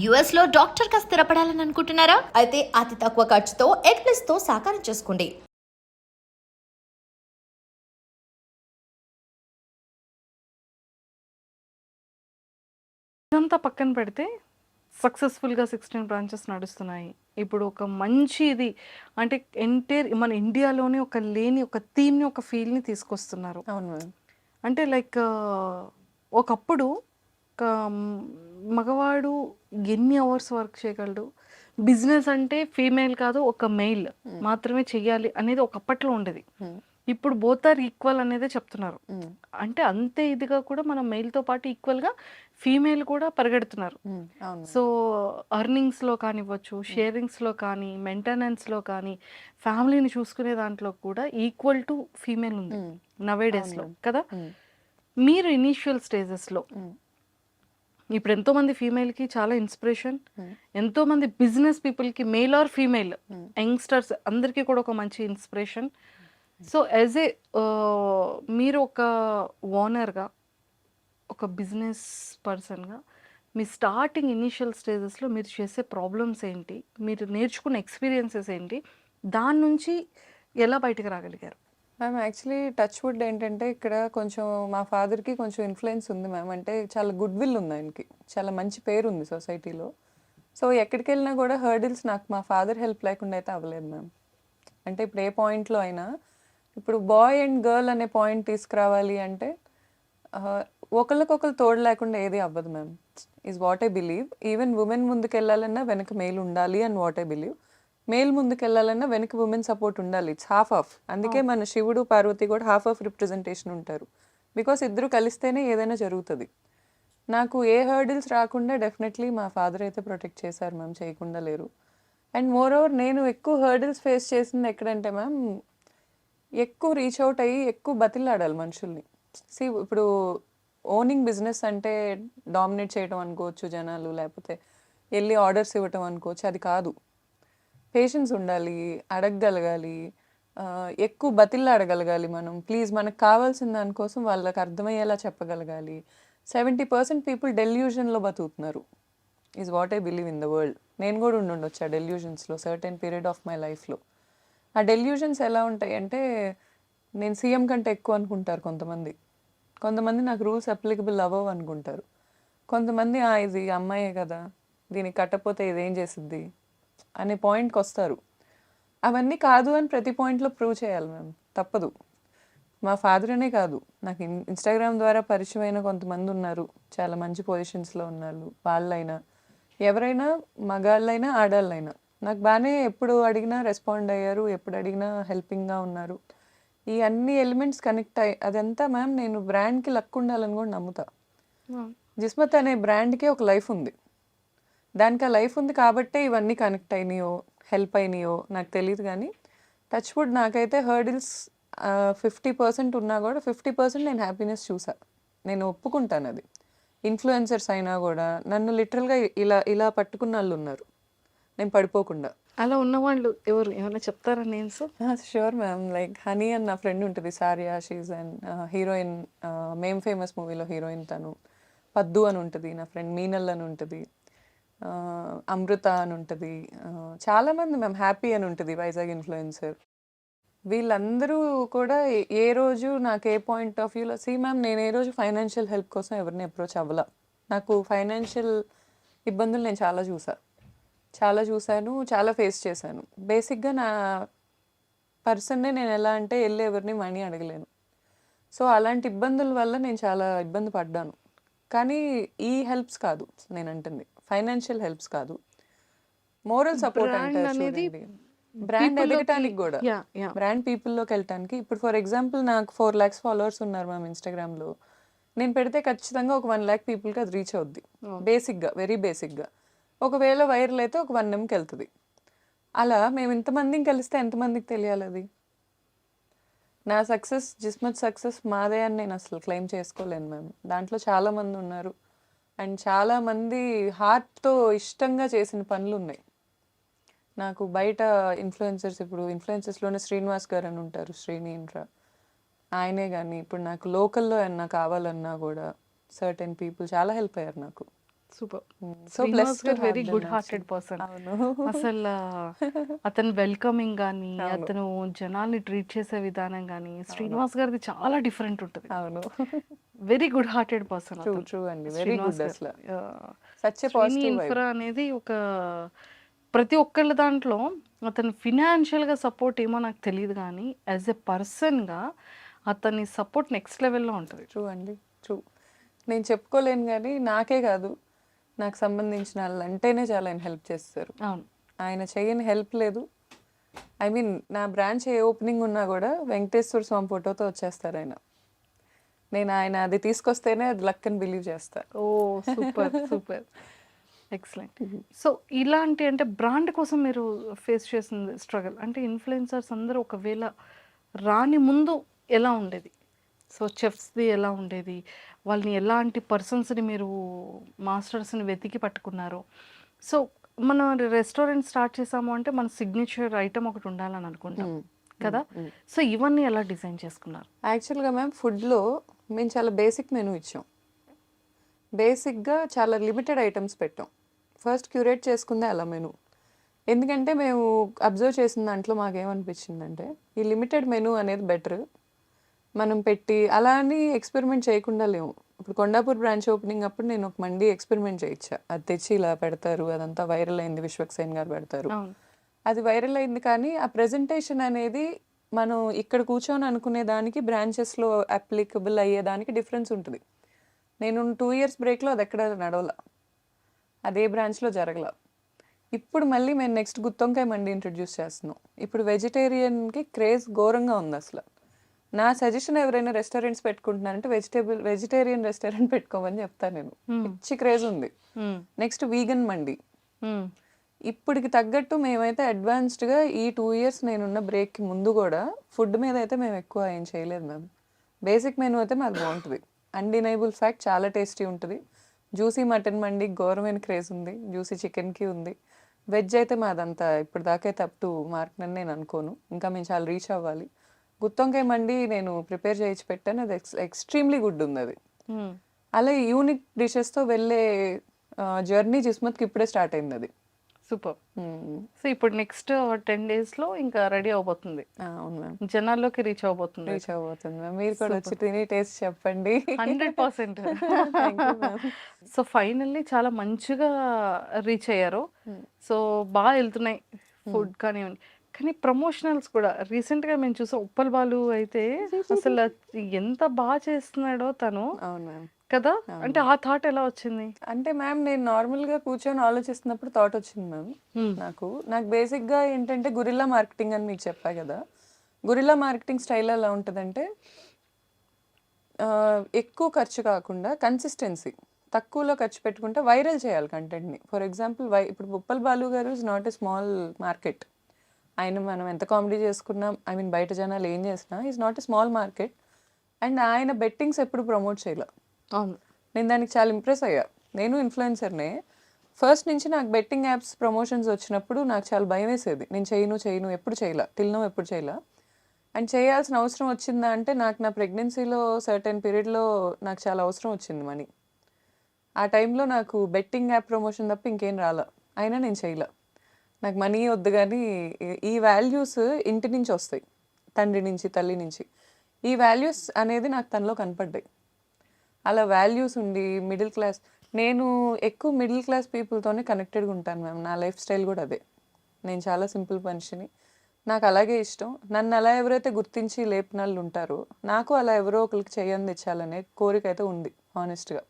US లో doctor గా స్థిరపడాలని అనుకుంటున్నారా? అయితే అతి తక్కువ ఖర్చుతో ఎగ్ ప్లస్ తో సాకారం చేసుకోండి. ఇదంతా పక్కన పెడితే సక్సెస్ఫుల్గా 16 బ్రాంచెస్ నడుస్తున్నాయి. ఇప్పుడు ఒక మంచి ఇది అంటే మన ఇండియాలోనే ఒక లేని ఒక థీమ్ని ఒక ఫీల్ని తీసుకొస్తున్నారు. అవును మ్యామ్. అంటే లైక్ ఒకప్పుడు ఒక మగవాడు ఎన్ని అవర్స్ వర్క్ చేయగలడు, బిజినెస్ అంటే ఫీమేల్ కాదు ఒక మెయిల్ మాత్రమే చెయ్యాలి అనేది ఒకప్పట్లో ఉండేది. ఇప్పుడు బోత్ ఆర్ ఈక్వల్ అనేదే చెప్తున్నారు. అంటే అంతే ఇదిగా కూడా మనం మెయిల్తో పాటు ఈక్వల్గా ఫీమేల్ కూడా పరిగెడుతున్నారు. సో అర్నింగ్స్లో కానివ్వచ్చు, షేరింగ్స్లో కానీ, మెయింటెనెన్స్లో కానీ, ఫ్యామిలీని చూసుకునే దాంట్లో కూడా ఈక్వల్ టు ఫీమేల్ ఉంది నవేడేస్లో కదా. మీరు ఇనీషియల్ స్టేజెస్లో ఇప్పుడు ఎంతోమంది ఫీమేల్కి చాలా ఇన్స్పిరేషన్, ఎంతోమంది బిజినెస్ పీపుల్కి మేల్ ఆర్ ఫీమేల్ యంగ్స్టర్స్ అందరికీ కూడా ఒక మంచి ఇన్స్పిరేషన్. సో యాజ్ ఏ మీరు ఒక ఓనర్గా, ఒక బిజినెస్ పర్సన్గా మీ స్టార్టింగ్ ఇనీషియల్ స్టేజెస్లో మీరు చేసే ప్రాబ్లమ్స్ ఏంటి, మీరు నేర్చుకున్న ఎక్స్పీరియన్సెస్ ఏంటి, దాని నుంచి ఎలా బయటకు రాగలిగారు? మ్యామ్ యాక్చువల్లీ టచ్ వుడ్ ఏంటంటే ఇక్కడ కొంచెం మా ఫాదర్కి కొంచెం ఇన్ఫ్లుయెన్స్ ఉంది మ్యామ్. అంటే చాలా గుడ్ విల్ ఉంది ఆయనకి, చాలా మంచి పేరు ఉంది సొసైటీలో. సో ఎక్కడికి వెళ్ళినా కూడా హర్డిల్స్ నాకు మా ఫాదర్ హెల్ప్ లేకుండా అయితే అవ్వలేదు మ్యామ్. అంటే ఇప్పుడు ఏ పాయింట్లో అయినా ఇప్పుడు బాయ్ అండ్ గర్ల్ అనే పాయింట్ తీసుకురావాలి అంటే ఒకరికొకరు తోడు లేకుండా ఏది అవ్వదు ma'am. Is what I believe. Even women ముందుకు వెళ్ళాలన్నా వెనక మేల్ ఉండాలి అని వాట్ ఐ బిలీవ్. మేల్ ముందుకు వెళ్ళాలన్నా వెనక ఉమెన్ సపోర్ట్ ఉండాలి. It's half of. అందుకే మన శివుడు పార్వతి కూడా హాఫ్ ఆఫ్ రిప్రజెంటేషన్ ఉంటారు. బికాస్ ఇద్దరు కలిస్తేనే ఏదైనా జరుగుతుంది. నాకు ఏ హర్డిల్స్ రాకుండా డెఫినెట్లీ మా ఫాదర్ అయితే ప్రొటెక్ట్ చేశారు మ్యామ్, చేయకుండా లేరు. అండ్ మోర్ ఓవర్ నేను ఎక్కువ హర్డిల్స్ ఫేస్ చేసింది ఎక్కడంటే మ్యామ్, ఎక్కువ రీచ్ అవుట్ అయ్యి ఎక్కువ బతిలాడాలి మనుషుల్ని. ఇప్పుడు ఓనింగ్ బిజినెస్ అంటే డామినేట్ చేయడం అనుకోవచ్చు జనాలు, లేకపోతే వెళ్ళి ఆర్డర్స్ ఇవ్వటం అనుకోవచ్చు. అది కాదు. పేషెన్స్ ఉండాలి, అడగగలగాలి, ఎక్కువ బతిలాడగలగాలి. మనం ప్లీజ్ మనకు కావాల్సిన దానికోసం వాళ్ళకి అర్థమయ్యేలా చెప్పగలగాలి. 70% పీపుల్ డెల్యూషన్లో బతుకుతున్నారు is what I believe in the world. నేను కూడా ఉండొచ్చు ఆ డెల్యూషన్స్లో సర్టెన్ పీరియడ్ ఆఫ్ మై లైఫ్లో. ఆ డెల్యూషన్స్ ఎలా ఉంటాయి అంటే, నేను సీఎం కంటే ఎక్కువ అనుకుంటారు కొంతమంది. కొంతమంది నాకు రూల్స్ అప్లికబుల్ అవ్వవు అనుకుంటారు. కొంతమంది ఇది అమ్మాయే కదా, దీనికి కట్టకపోతే ఇదేం చేసిద్ది అనే పాయింట్కి వస్తారు. అవన్నీ కాదు అని ప్రతి పాయింట్లో ప్రూవ్ చేయాలి మ్యామ్, తప్పదు. మా ఫాదర్ అనే కాదు, నాకు ఇన్స్టాగ్రామ్ ద్వారా పరిచయమైన కొంతమంది ఉన్నారు, చాలా మంచి పొజిషన్స్లో ఉన్నారు. వాళ్ళైనా ఎవరైనా, మగాళ్ళైనా ఆడాళ్ళైనా నాకు బాగానే ఎప్పుడు అడిగినా రెస్పాండ్ అయ్యారు, ఎప్పుడు అడిగినా హెల్పింగ్గా ఉన్నారు. ఈ అన్ని ఎలిమెంట్స్ కనెక్ట్ అయ్యి అదంతా మ్యామ్ నేను బ్రాండ్కి లక్ ఉండాలని కూడా నమ్ముతా. జిస్మత్ అనే బ్రాండ్కి ఒక లైఫ్ ఉంది. దానికి ఆ లైఫ్ ఉంది కాబట్టే ఇవన్నీ కనెక్ట్ అయినాయో హెల్ప్ అయినాయో నాకు తెలియదు. కానీ టచ్ వుడ్ నాకైతే హర్డిల్స్ 50% ఉన్నా కూడా 50% నేను హ్యాపీనెస్ చూసా. నేను ఒప్పుకుంటాను అది. ఇన్ఫ్లుయెన్సర్స్ అయినా కూడా నన్ను లిటరల్గా ఇలా ఇలా పట్టుకున్న వాళ్ళు ఉన్నారు, నేను పడిపోకుండా. అలా ఉన్నవాళ్ళు ఎవరు, ఏమైనా చెప్తారా names? Sure ma'am. Like Honey అని నా ఫ్రెండ్ ఉంటుంది, సారియా. She's and heroine, ma'am famous మూవీలో హీరోయిన్ తను. పద్దు అని ఉంటుంది నా ఫ్రెండ్, మీనల్ అని ఉంటుంది, అమృత అని ఉంటుంది, చాలామంది మ్యామ్. హ్యాపీ అని ఉంటుంది వైజాగ్ ఇన్ఫ్లుయెన్సర్. వీళ్ళందరూ కూడా ఏ రోజు నాకు ఏ పాయింట్ ఆఫ్ వ్యూలో మ్యామ్, నేను ఏ రోజు ఫైనాన్షియల్ హెల్ప్ కోసం ఎవరిని అప్రోచ్ అవ్వాల. నాకు ఫైనాన్షియల్ ఇబ్బందులు నేను చాలా చూశాను, చాలా ఫేస్ చేశాను. బేసిక్గా నా పర్సన్నే నేను ఎలా అంటే వెళ్ళి ఎవరిని మనీ అడగలేను. సో అలాంటి ఇబ్బందుల వల్ల నేను చాలా ఇబ్బంది పడ్డాను. కానీ ఈ హెల్ప్స్ కాదు నేను అంటుంది, ఫైనాన్షియల్ హెల్ప్స్ కాదు, మోరల్ సపోర్ట్ అంటారు చూడండి. బ్రాండ్ ఎదగటానికి కూడా, బ్రాండ్ పీపుల్లోకి వెళ్ళటానికి. ఇప్పుడు ఫర్ ఎగ్జాంపుల్ నాకు 4 lakhs ఫాలోవర్స్ ఉన్నారు మ్యామ్ ఇన్స్టాగ్రామ్లో. నేను పెడితే ఖచ్చితంగా ఒక 1 lakh పీపుల్కి అది రీచ్ అవుద్ది బేసిక్గా, వెరీ బేసిక్గా. ఒకవేళ వైరల్ అయితే ఒక 1 Mకి వెళ్తుంది. అలా మేము ఇంతమందిని కలిస్తే ఎంతమందికి తెలియాలి అది? నా సక్సెస్, జిస్మత్ సక్సెస్ మాదే అని నేను అసలు క్లెయిమ్ చేసుకోలేను మ్యామ్. దాంట్లో చాలామంది ఉన్నారు అండ్ చాలామంది హార్ట్తో ఇష్టంగా చేసిన పనులు ఉన్నాయి. నాకు బయట ఇన్ఫ్లుయెన్సర్స్, ఇప్పుడు ఇన్ఫ్లుయెన్సర్స్లోనే శ్రీనివాస్ గారు అని ఉంటారు, శ్రీని ఇన్ఫ్రా, ఆయనే. కానీ ఇప్పుడు నాకు లోకల్లో ఏమన్నా కావాలన్నా కూడా సర్టెన్ పీపుల్ చాలా హెల్ప్ అయ్యారు నాకు. Super. So Srinivas blessed to garu have very them good hearted actually. Person. అవును. అసలు అతను వెల్కమింగ్ కానీ, అవును. అతను జనాల్ని ట్రీట్ చేసే విధానం కానీ, అవును. శ్రీనివాస్ గారిది చాలా డిఫరెంట్ ఉంటుంది. అవును. Very good hearted person true అతను. ట్రూ అండి. వెరీ శ్రీనివాస్ గుడ్ గారు. అసలు. ఆహ్, such a Srini positive vibe. Infra అనేది ఒక ప్రతి ఒక్కళ్ళ దాంట్లో అతను ఫినాన్షియల్‌గా సపోర్ట్ ఏమో నాకు తెలీదు గానీ, యాస్ ఎ పర్సన్‌గా అతని సపోర్ట్ నెక్స్ట్ లెవెల్‌లో ఉంటది. ట్రూ అండి. ట్రూ. నేను చెప్పుకోలేను గానీ నాకే కాదు, నాకు సంబంధించిన ఆళ్ళంటేనే చాలా ఆయన హెల్ప్ చేస్తారు. అవును. ఆయన చెయ్యని హెల్ప్ లేదు. ఐ మీన్ నా బ్రాంచ్ ఏ ఓపెనింగ్ ఉన్నా కూడా వెంకటేశ్వర స్వామి ఫోటోతో వచ్చేస్తారాయన. నేను ఆయన అది తీసుకొస్తేనే అది లక్ అని బిలీవ్ చేస్తా. ఓహ్! సూపర్. సూపర్. ఎక్సలెంట్. సో, ఇలాంటి అంటే బ్రాండ్ కోసం మీరు ఫేస్ చేసిన స్ట్రగల్ అంటే ఇన్‌ఫ్లుయెన్సర్స్ అందరూ ఒకవేళ రాని ముందు ఎలా ఉండేది? సో, చెఫ్స్‌ది ఎలా ఉండేది? వాళ్ళని ఎలాంటి పర్సన్స్‌ని మీరు మాస్టర్స్‌ని వెతికి పట్టుకున్నారు? సో, మనం రెస్టారెంట్ స్టార్ట్ చేసాము అంటే మన సిగ్నేచర్ ఐటెమ్ ఒకటి ఉండాలని అనుకుంటాం కదా! సో, ఇవన్నీ ఎలా డిజైన్ చేసుకున్నారు? యాక్చువల్‌గా మ్యామ్ ఫుడ్‌లో మేము చాలా బేసిక్ మెనూ ఇచ్చాం. బేసిక్‌గా చాలా లిమిటెడ్ ఐటమ్స్ పెట్టాం. ఫస్ట్ క్యూరేట్ చేసుకుందే అలా మెనూ. ఎందుకంటే మేము అబ్జర్వ్ చేసిన దాంట్లో మాకేమనిపించిందంటే, ఈ లిమిటెడ్ మెనూ అనేది బెటర్. మనం పెట్టి అలా అని ఎక్స్పెరిమెంట్ చేయకుండా లేము. ఇప్పుడు కొండాపూర్ బ్రాంచ్ ఓపెనింగ్ అప్పుడు నేను ఒక మండి ఎక్స్పెరిమెంట్ చేయించా. అది తెచ్చి ఇలా పెడతారు, అదంతా వైరల్ అయింది, విశ్వక్సేన్ గారు పెడతారు. అవును. అది వైరల్ అయింది కానీ ఆ ప్రెజెంటేషన్ అనేది మనం ఇక్కడ కూర్చొని అనుకునే దానికి బ్రాంచెస్‌లో అప్లికబుల్ అయ్యేదానికి డిఫరెన్స్ ఉంటది. నేను 2 ఇయర్స్ బ్రేక్‌లో అది ఎక్కడ నడవల. అదే బ్రాంచ్‌లో జరగల. ఇప్పుడు మళ్ళీ మేము నెక్స్ట్ గుత్తొంకాయ మండి ఇంట్రొడ్యూస్ చేస్తున్నాం. ఇప్పుడు వెజిటేరియన్‌కి క్రేజ్ ఘోరంగా ఉంది అసల. నా సజెషన్ ఎవరైనా రెస్టారెంట్స్ పెట్టుకుంటున్నారంటే వెజిటేరియన్ రెస్టారెంట్ పెట్టుకోమని చెప్తాను నేను. పిచ్చి క్రేజ్ ఉంది. నెక్స్ట్ వీగన్ మండి. ఇప్పటికి తగ్గట్టు మేమైతే అడ్వాన్స్డ్‌గా ఈ 2 ఇయర్స్ నేనున్న బ్రేక్‌కి ముందు కూడా ఫుడ్ మీద అయితే మేము ఎక్కువ ఏం చేయలేదు మ్యామ్. బేసిక్ మెనూ అయితే మాది బాగుంటుంది. అన్‌డినైబుల్ ఫ్యాక్ట్ చాలా టేస్టీ ఉంటుంది. జ్యూసీ మటన్ మండికి ఘోరమైన క్రేజ్ ఉంది. జ్యూసీ చికెన్‌కి ఉంది. వెజ్ అయితే మాదంతా ఇప్పటిదాకైతే అప్ టు మార్క్ అని నేను అనుకోను. ఇంకా మేము చాలా రీచ్ అవ్వాలి. గుత్తొంకాయ మండి నేను ప్రిపేర్ చేయించి పెట్టాను. అది ఎక్స్‌ట్రీమ్‌లీ గుడ్ ఉంది అది. అలా యూనిక్ డిషెస్‌తో వెళ్ళే జర్నీ జిస్మత్‌కి ఇప్పుడే స్టార్ట్ అయింది అది. సూపర్. సో, ఇప్పుడు నెక్స్ట్ 10 డేస్‌లో ఇంకా రెడీ అవబోతుంది. అవును మ్యామ్. జనాల్లోకి రీచ్ అవబోతుంది. రీచ్ అవ్వబోతుంది మ్యామ్. మీరు కూడా వచ్చి తిని టేస్ట్ చెప్పండి. 100%. Thank you ma'am. So, finally చాలా మంచిగా రీచ్ అయ్యారు. సో, వెళ్తున్నాయి ఫుడ్ కానివ్వండి. కానీ ప్రమోషనల్స్ కూడా రీసెంట్‌గా మేము చూసాం. ఉప్పల్ బాలు అయితే అసలు ఎంత చేస్తున్నాడో తను అవును మ్యామ్. కదా! అంటే ఆ థాట్ ఎలా వచ్చింది? అంటే మ్యామ్ నేను నార్మల్‌గా కూర్చొని ఆలోచిస్తున్నప్పుడు థాట్ వచ్చింది మ్యామ్ నాకు. నాకు బేసిక్‌గా ఏంటంటే గురిల్లా మార్కెటింగ్ అని మీకు చెప్పా కదా! గురిల్లా మార్కెటింగ్ స్టైల్ ఎలా ఉంటదంటే ఎక్కువ ఖర్చు కాకుండా కన్సిస్టెన్సీ. తక్కువలో ఖర్చు పెట్టుకుంటే వైరల్ చేయాలి కంటెంట్‌ని. ఫర్ ఎగ్జాంపుల్ ఇప్పుడు ఉప్పల్ బాలు గారు is not a small market. ఆయన మనం ఎంత కామెడీ చేసుకున్నా ఐ మీన్ బయట జనాలు ఏం చేసినా is not a small market. And ఆయన బెట్టింగ్స్ ఎప్పుడు ప్రమోట్ చేయలే. అవును. నేను దానికి చాలా ఇంప్రెస్ అయ్యా. నేను ఇన్‌ఫ్లుయెన్సర్‌నే. ఫస్ట్ నుంచి నాకు బెట్టింగ్ యాప్స్ ప్రమోషన్స్ వచ్చినప్పుడు నాకు చాలా భయమేసేది. నేను చేయను ఎప్పుడు చేయలా. టిల్ నౌ ఎప్పుడు చేయలా. అండ్ చేయాల్సిన అవసరం వచ్చిందా అంటే నాకు నా ప్రెగ్నెన్సీలో సర్టెన్ పీరియడ్‌లో నాకు చాలా అవసరం వచ్చింది మనీ. ఆ టైంలో నాకు బెట్టింగ్ యాప్ ప్రమోషన్ తప్ప ఇంకేం రాలా. అయినా నేను చేయలా. నాకు మనీ వద్దు గానీ ఈ వాల్యూస్ ఇంటి నుంచి వస్తాయి. తండ్రి నుంచి, తల్లి నుంచి. ఈ వాల్యూస్ అనేది నాకు తనలో కనపడ్డాయి. అలా వాల్యూస్ ఉండి మిడిల్ క్లాస్ నేను ఎక్కువ మిడిల్ క్లాస్ పీపుల్‌తోనే కనెక్టెడ్‌గా ఉంటాను మ్యామ్. నా లైఫ్ స్టైల్ కూడా అదే. నేను చాలా సింపుల్ మనిషిని. నాకు అలాగే ఇష్టం. నన్ను అలా ఎవరైతే గుర్తించి లేపినోళ్ళు ఉంటారో నాకు అలా ఎవరో ఒకరికి చెయ్యందించాలనే కోరిక అయితే ఉంది హానెస్ట్‌గా.